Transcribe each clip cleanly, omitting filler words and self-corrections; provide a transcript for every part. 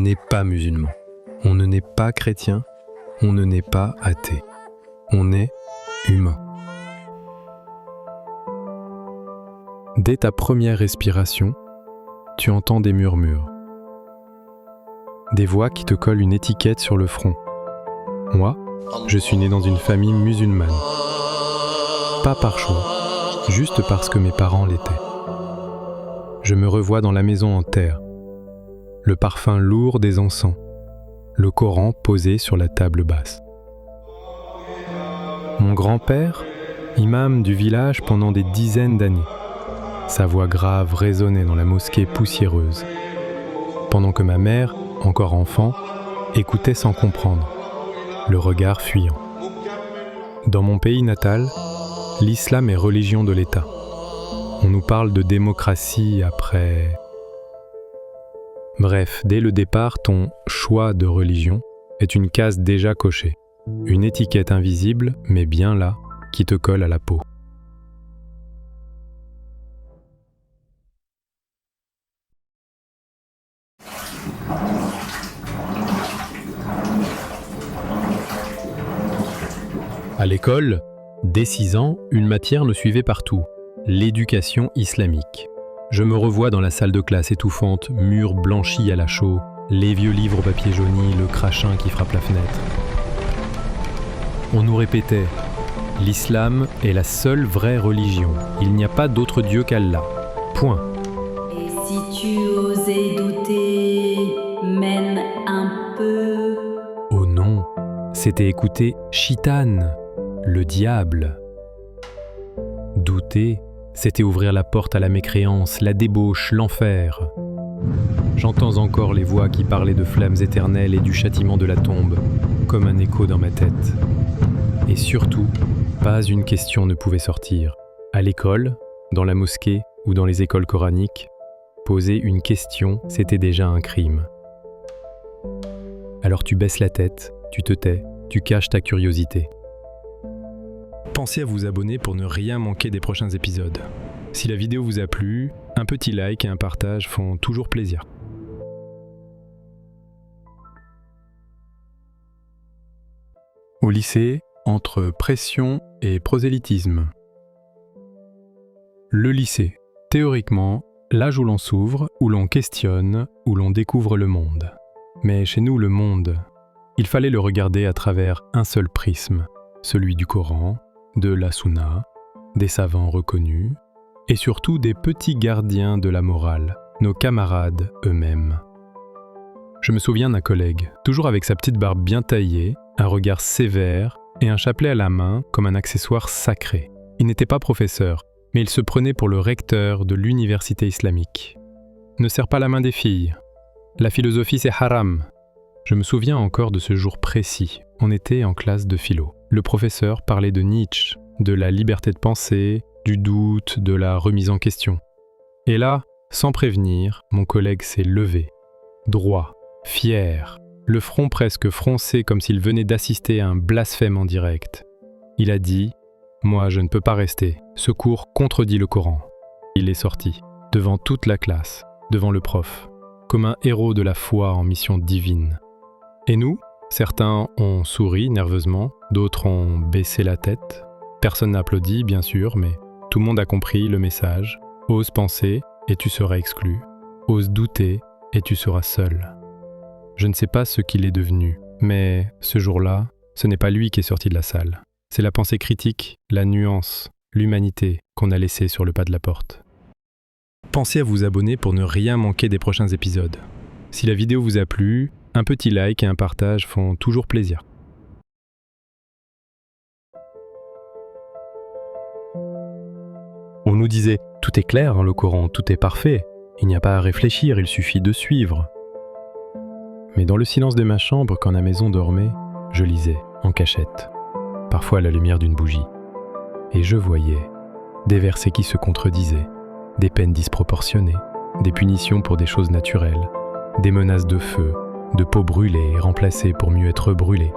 n'est pas musulman, on ne naît pas chrétien, on ne naît pas athée. On est humain. Dès ta première respiration, tu entends des murmures. Des voix qui te collent une étiquette sur le front. Moi, je suis né dans une famille musulmane. Pas par choix, juste parce que mes parents l'étaient. Je me revois dans la maison en terre. Le parfum lourd des encens. Le Coran posé sur la table basse. Mon grand-père, imam du village pendant des dizaines d'années. Sa voix grave résonnait dans la mosquée poussiéreuse. Pendant que ma mère, encore enfant, écoutait sans comprendre, le regard fuyant. Dans mon pays natal, l'islam est religion de l'État. On nous parle de démocratie après... Bref, dès le départ, ton choix de religion est une case déjà cochée. Une étiquette invisible, mais bien là, qui te colle à la peau. À l'école, dès 6 ans, une matière me suivait partout, l'éducation islamique. Je me revois dans la salle de classe étouffante, murs blanchis à la chaux, les vieux livres papier jauni, le crachin qui frappe la fenêtre. On nous répétait « L'islam est la seule vraie religion. Il n'y a pas d'autre Dieu qu'Allah. Point. » Et si tu osais douter, même un peu... Oh non, c'était écouter Shaitan, le diable. Douter, c'était ouvrir la porte à la mécréance, la débauche, l'enfer. J'entends encore les voix qui parlaient de flammes éternelles et du châtiment de la tombe, comme un écho dans ma tête. Et surtout, pas une question ne pouvait sortir. À l'école, dans la mosquée ou dans les écoles coraniques, poser une question, c'était déjà un crime. Alors tu baisses la tête, tu te tais, tu caches ta curiosité. Pensez à vous abonner pour ne rien manquer des prochains épisodes. Si la vidéo vous a plu, un petit like et un partage font toujours plaisir. Au lycée, entre pression et prosélytisme. Le lycée, théoriquement, l'âge où l'on s'ouvre, où l'on questionne, où l'on découvre le monde. Mais chez nous, le monde, il fallait le regarder à travers un seul prisme, celui du Coran, de la Sunna, des savants reconnus, et surtout des petits gardiens de la morale, nos camarades eux-mêmes. Je me souviens d'un collègue, toujours avec sa petite barbe bien taillée, un regard sévère et un chapelet à la main comme un accessoire sacré. Il n'était pas professeur, mais il se prenait pour le recteur de l'université islamique. Ne serre pas la main des filles. La philosophie c'est haram. Je me souviens encore de ce jour précis. On était en classe de philo. Le professeur parlait de Nietzsche, de la liberté de penser, du doute, de la remise en question. Et là, sans prévenir, mon collègue s'est levé, droit, fier, le front presque froncé comme s'il venait d'assister à un blasphème en direct. Il a dit « Moi, je ne peux pas rester. Ce cours contredit le Coran. » Il est sorti, devant toute la classe, devant le prof, comme un héros de la foi en mission divine. Et nous, certains ont souri nerveusement, d'autres ont baissé la tête. Personne n'a applaudi, bien sûr, mais tout le monde a compris le message. Ose penser et tu seras exclu. Ose douter et tu seras seul. Je ne sais pas ce qu'il est devenu, mais ce jour-là, ce n'est pas lui qui est sorti de la salle. C'est la pensée critique, la nuance, l'humanité qu'on a laissée sur le pas de la porte. Pensez à vous abonner pour ne rien manquer des prochains épisodes. Si la vidéo vous a plu, un petit like et un partage font toujours plaisir. On nous disait « Tout est clair dans le Coran, tout est parfait. Il n'y a pas à réfléchir, il suffit de suivre. » Mais dans le silence de ma chambre, quand la maison dormait, je lisais, en cachette, parfois à la lumière d'une bougie. Et je voyais des versets qui se contredisaient, des peines disproportionnées, des punitions pour des choses naturelles, des menaces de feu, de peau brûlée et remplacée pour mieux être brûlée.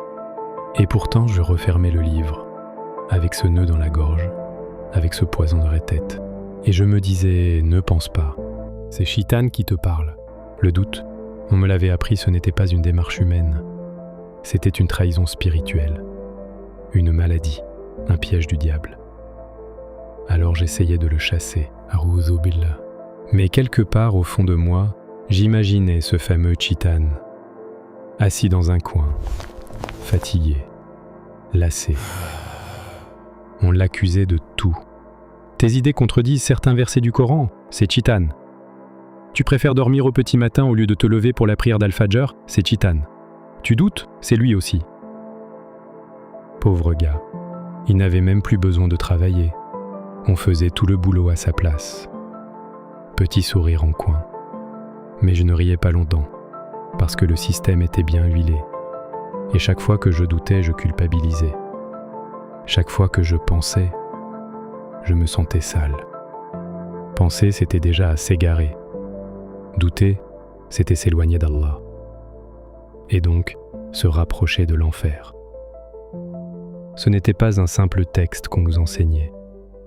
Et pourtant, je refermais le livre, avec ce nœud dans la gorge, avec ce poison dans la tête. Et je me disais, ne pense pas, c'est Shaitan qui te parle. Le doute, On me l'avait appris, ce n'était pas une démarche humaine. C'était une trahison spirituelle, une maladie, un piège du diable. Alors j'essayais de le chasser, A'oudhu billah. Mais quelque part au fond de moi, j'imaginais ce fameux Chitan, assis dans un coin, fatigué, lassé. On l'accusait de tout. Tes idées contredisent certains versets du Coran, c'est Chitan. Tu préfères dormir au petit matin au lieu de te lever pour la prière d'Al-Fajr, c'est Chitan. Tu doutes, c'est lui aussi. Pauvre gars, il n'avait même plus besoin de travailler. On faisait tout le boulot à sa place. Petit sourire en coin. Mais je ne riais pas longtemps, parce que le système était bien huilé. Et chaque fois que je doutais, je culpabilisais. Chaque fois que je pensais, je me sentais sale. Penser, c'était déjà à s'égarer. Douter, c'était s'éloigner d'Allah. Et donc, se rapprocher de l'enfer. Ce n'était pas un simple texte qu'on nous enseignait.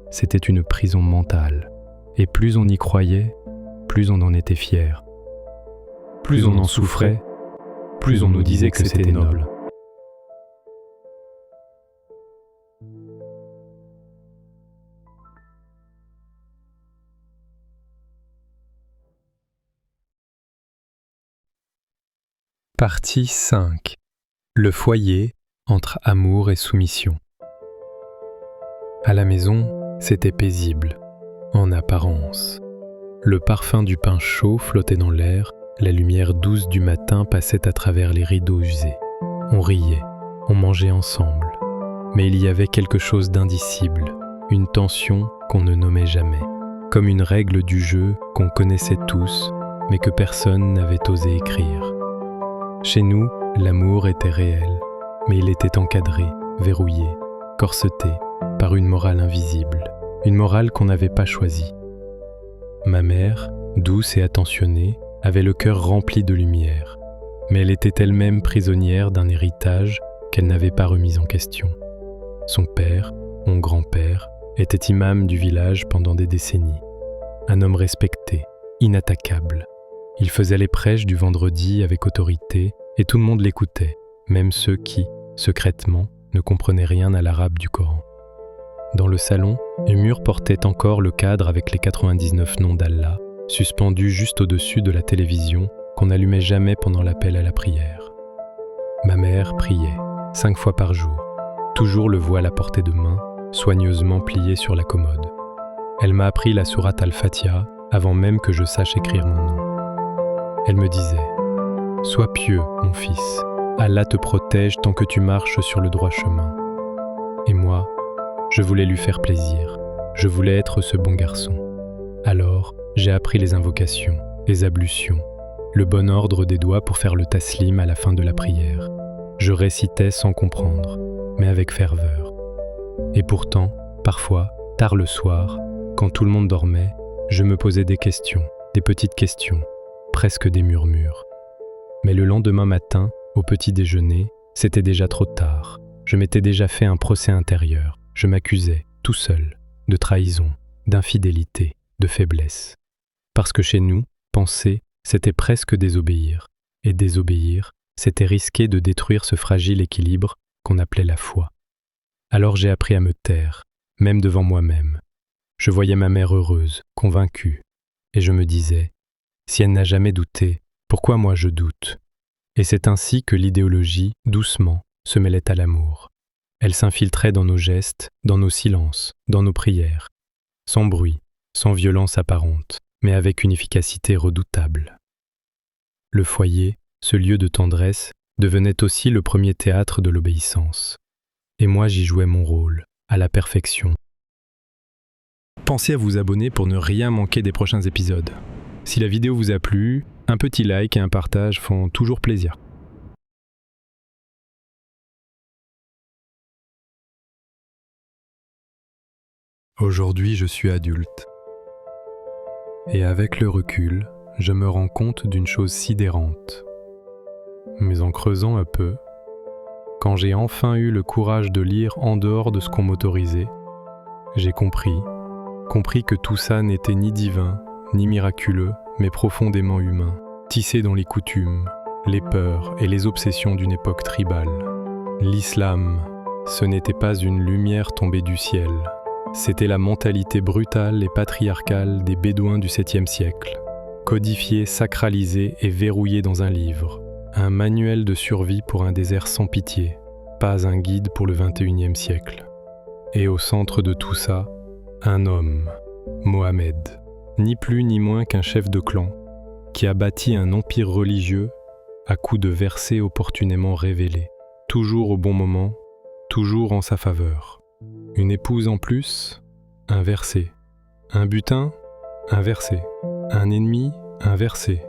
C'était une prison mentale. Et plus on y croyait, plus on en était fier. Plus on en souffrait, plus on nous disait que c'était noble. Partie 5. Le foyer entre amour et soumission. À la maison, c'était paisible, en apparence. Le parfum du pain chaud flottait dans l'air, la lumière douce du matin passait à travers les rideaux usés. On riait, on mangeait ensemble. Mais il y avait quelque chose d'indicible, une tension qu'on ne nommait jamais, comme une règle du jeu qu'on connaissait tous, mais que personne n'avait osé écrire. Chez nous, l'amour était réel, mais il était encadré, verrouillé, corseté par une morale invisible, une morale qu'on n'avait pas choisie. Ma mère, douce et attentionnée, avait le cœur rempli de lumière, mais elle était elle-même prisonnière d'un héritage qu'elle n'avait pas remis en question. Son père, mon grand-père, était imam du village pendant des décennies. Un homme respecté, inattaquable. Il faisait les prêches du vendredi avec autorité et tout le monde l'écoutait, même ceux qui, secrètement, ne comprenaient rien à l'arabe du Coran. Dans le salon, un mur portait encore le cadre avec les 99 noms d'Allah, suspendus juste au-dessus de la télévision qu'on n'allumait jamais pendant l'appel à la prière. Ma mère priait, 5 fois par jour, toujours le voile à portée de main, soigneusement plié sur la commode. Elle m'a appris la sourate Al-Fatiha avant même que je sache écrire mon nom. Elle me disait « Sois pieux, mon fils, Allah te protège tant que tu marches sur le droit chemin. » Et moi, je voulais lui faire plaisir, je voulais être ce bon garçon. Alors, j'ai appris les invocations, les ablutions, le bon ordre des doigts pour faire le taslim à la fin de la prière. Je récitais sans comprendre, mais avec ferveur. Et pourtant, parfois, tard le soir, quand tout le monde dormait, je me posais des questions, des petites questions, presque des murmures. Mais le lendemain matin, au petit déjeuner, c'était déjà trop tard. Je m'étais déjà fait un procès intérieur. Je m'accusais, tout seul, de trahison, d'infidélité, de faiblesse. Parce que chez nous, penser, c'était presque désobéir. Et désobéir, c'était risquer de détruire ce fragile équilibre qu'on appelait la foi. Alors j'ai appris à me taire, même devant moi-même. Je voyais ma mère heureuse, convaincue, et je me disais, si elle n'a jamais douté, pourquoi moi je doute? Et c'est ainsi que l'idéologie, doucement, se mêlait à l'amour. Elle s'infiltrait dans nos gestes, dans nos silences, dans nos prières, sans bruit, sans violence apparente, mais avec une efficacité redoutable. Le foyer, ce lieu de tendresse, devenait aussi le premier théâtre de l'obéissance. Et moi j'y jouais mon rôle, à la perfection. Pensez à vous abonner pour ne rien manquer des prochains épisodes. Si la vidéo vous a plu, un petit like et un partage font toujours plaisir. Aujourd'hui, je suis adulte. Et avec le recul, je me rends compte d'une chose sidérante. Mais en creusant un peu, quand j'ai enfin eu le courage de lire en dehors de ce qu'on m'autorisait, j'ai compris que tout ça n'était ni divin, ni miraculeux, mais profondément humain. tissé dans les coutumes, les peurs et les obsessions d'une époque tribale. L'islam, ce n'était pas une lumière tombée du ciel, c'était la mentalité brutale et patriarcale des Bédouins du 7e siècle, codifiée, sacralisée et verrouillée dans un livre, un manuel de survie pour un désert sans pitié, pas un guide pour le 21e siècle. Et au centre de tout ça, un homme, Mohamed, ni plus ni moins qu'un chef de clan, qui a bâti un empire religieux à coups de versets opportunément révélés, toujours au bon moment, toujours en sa faveur. Une épouse en plus, un verset. Un butin, un verset. Un ennemi, un verset.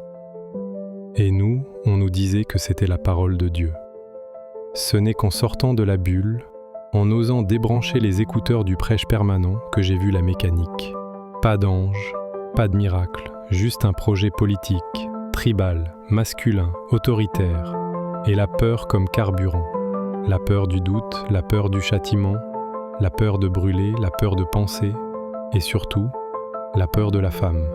Et nous, on nous disait que c'était la parole de Dieu. Ce n'est qu'en sortant de la bulle, en osant débrancher les écouteurs du prêche permanent, que j'ai vu la mécanique. Pas d'ange, pas de miracle, juste un projet politique, tribal, masculin, autoritaire, et la peur comme carburant. La peur du doute, la peur du châtiment, la peur de brûler, la peur de penser, et surtout, la peur de la femme.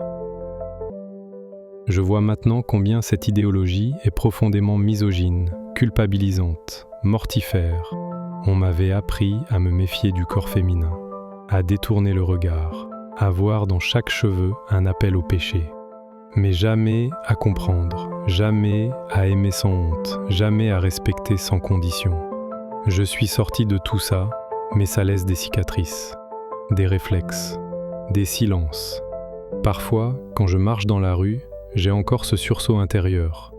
Je vois maintenant combien cette idéologie est profondément misogyne, culpabilisante, mortifère. On m'avait appris à me méfier du corps féminin, à détourner le regard, à voir dans chaque cheveu un appel au péché. Mais jamais à comprendre, jamais à aimer sans honte, jamais à respecter sans condition. Je suis sorti de tout ça, mais ça laisse des cicatrices, des réflexes, des silences. Parfois, quand je marche dans la rue, j'ai encore ce sursaut intérieur.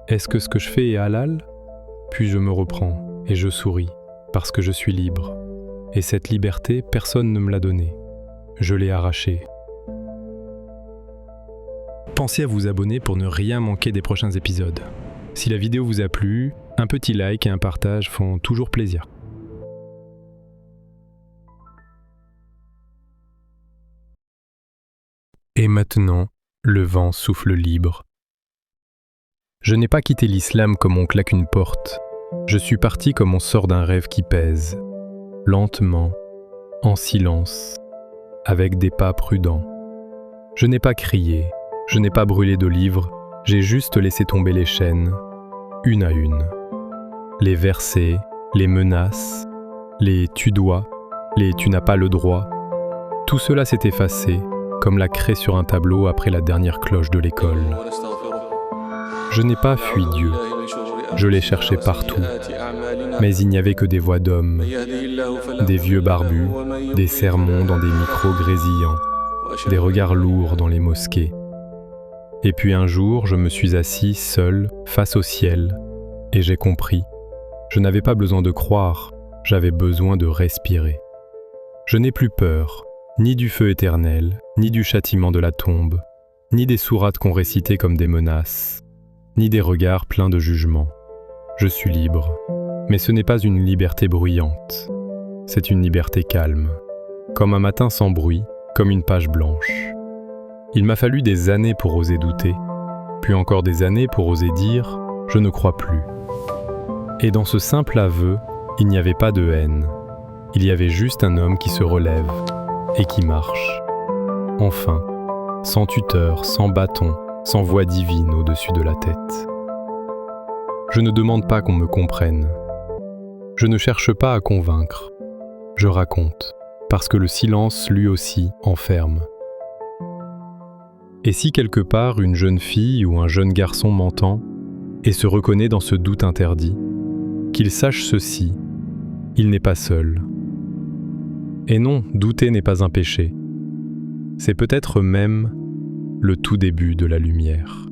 Est-ce que ce que je fais est halal ? Puis je me reprends et je souris, parce que je suis libre. Et cette liberté, personne ne me l'a donnée. Je l'ai arrachée. Pensez à vous abonner pour ne rien manquer des prochains épisodes. Si la vidéo vous a plu, un petit like et un partage font toujours plaisir. Et maintenant, le vent souffle libre. Je n'ai pas quitté l'islam comme on claque une porte. Je suis parti comme on sort d'un rêve qui pèse, lentement, en silence, avec des pas prudents. Je n'ai pas crié, je n'ai pas brûlé de livres, j'ai juste laissé tomber les chaînes, une à une. Les versets, les menaces, les « tu dois », les « tu n'as pas le droit », tout cela s'est effacé, comme la craie sur un tableau après la dernière cloche de l'école. Je n'ai pas fui Dieu, je l'ai cherché partout, mais il n'y avait que des voix d'hommes, des vieux barbus, des sermons dans des micros grésillants, des regards lourds dans les mosquées. Et puis un jour, je me suis assis seul, face au ciel, et j'ai compris. Je n'avais pas besoin de croire, j'avais besoin de respirer. Je n'ai plus peur, ni du feu éternel, ni du châtiment de la tombe, ni des sourates qu'on récitait comme des menaces, ni des regards pleins de jugement. Je suis libre, mais ce n'est pas une liberté bruyante, c'est une liberté calme, comme un matin sans bruit, comme une page blanche. Il m'a fallu des années pour oser douter, puis encore des années pour oser dire « je ne crois plus ». Et dans ce simple aveu, il n'y avait pas de haine, il y avait juste un homme qui se relève et qui marche. Enfin, sans tuteur, sans bâton, sans voix divine au-dessus de la tête. Je ne demande pas qu'on me comprenne. Je ne cherche pas à convaincre. Je raconte, parce que le silence, lui aussi, enferme. Et si quelque part une jeune fille ou un jeune garçon m'entend et se reconnaît dans ce doute interdit, qu'il sache ceci, il n'est pas seul. Et non, douter n'est pas un péché. C'est peut-être même le tout début de la lumière.